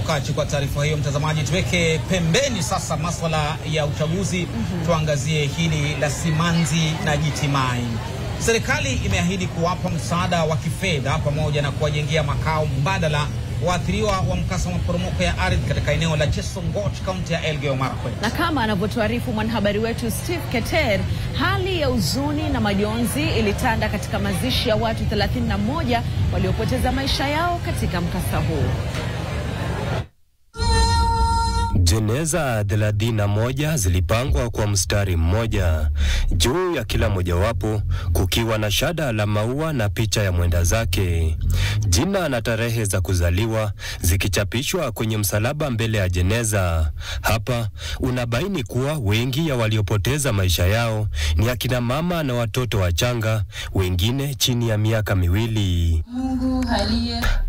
Okachi kwa taarifa hiyo. Mtazamaji, tuweke pembeni sasa masuala ya uchaguzi, tuangazie hili la simanzi na jitimai. Serikali imeahidi kuwapa msaada wa kifedha pamoja na kuwajengea makao mbadala waathiriwa wa mkasa wa maporomoko ya ardhi katika eneo la Chesongoch, kaunti ya Elgeyo Marakwet. Na kama anavyotuarifu mwanahabari wetu Steve Keter, hali ya huzuni na majonzi ilitanda katika mazishi ya watu 31 waliopoteza maisha yao katika mkasa huu. Jeneza 31 zilipangwa kwa mstari mmoja, juu ya kila mojawapo kukiwa na shada la maua na picha ya mwenda zake. Jina na tarehe za kuzaliwa zikichapishwa kwenye msalaba mbele ya jeneza. Hapa unabaini kuwa wengi ya waliopoteza maisha yao ni akina mama na watoto wachanga, wengine chini ya miaka 2.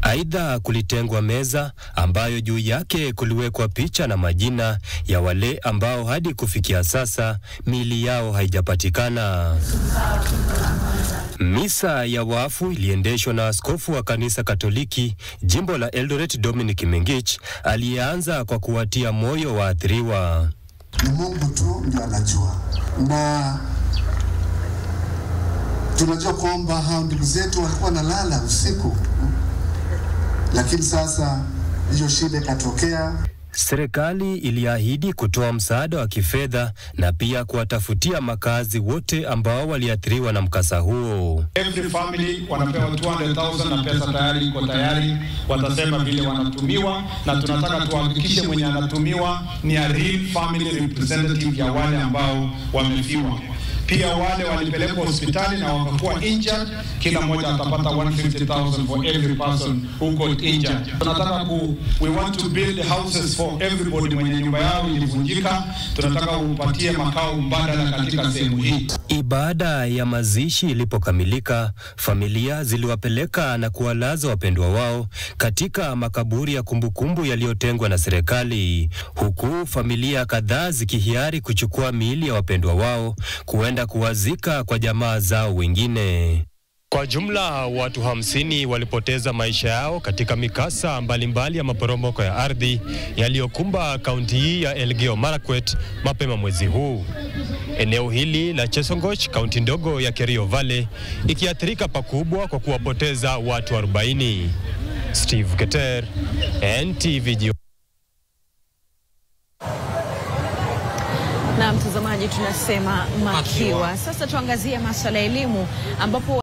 Aidha, kulitengwa meza ambayo juu yake kuliwekwa picha na majina ya wale ambao hadi kufikia sasa miili yao haijapatikana. Misa ya wafu iliendeshwa na askofu wa kanisa Katoliki jimbo la Eldoret Dominic Mengich, aliyeanza kwa kuwatia moyo waathiriwa. Ni Mungu tu ndio anajua, na tunajua kwamba hao ndugu zetu walikuwa nalala usiku, lakini sasa hiyo shida ikatokea. Serikali iliahidi kutoa msaada wa kifedha na pia kuwatafutia makazi wote ambao waliathiriwa na mkasa huo. Every family wanapewa 200,000 na pesa tayari iko tayari, watasema vile wanatumiwa, na tunataka tuhakikishe mwenye anatumiwa ni a real family representative ya wale ambao wamefiwa. Pia wale walipelekwa hospitali na wakakuwa injured, kila mmoja atapata 150,000 for every person who got injured. Tunataka we want to build houses for everybody mwenye nyumba yao ilivunjika. Tunataka upatie makao mbadala katika sehemu hii. Ibada ya mazishi ilipokamilika, familia ziliwapeleka na kuwalaza wapendwa wao katika makaburi ya kumbukumbu yaliyotengwa na serikali, huku familia kadhaa zikihiari kuchukua miili ya wapendwa wao kuenda kuwazika kwa jamaa zao wengine. Kwa jumla watu 50 walipoteza maisha yao katika mikasa mbalimbali ya maporomoko ya ardhi yaliyokumba kaunti hii ya Elgeyo Marakwet mapema mwezi huu. Eneo hili la Chesongoch, kaunti ndogo ya Kerio Valley, ikiathirika pakubwa kwa kuwapoteza watu 40. Steve Keter, NTV. Na mtazamaji, tunasema makiwa. Sasa tuangazie masuala ya elimu ambapo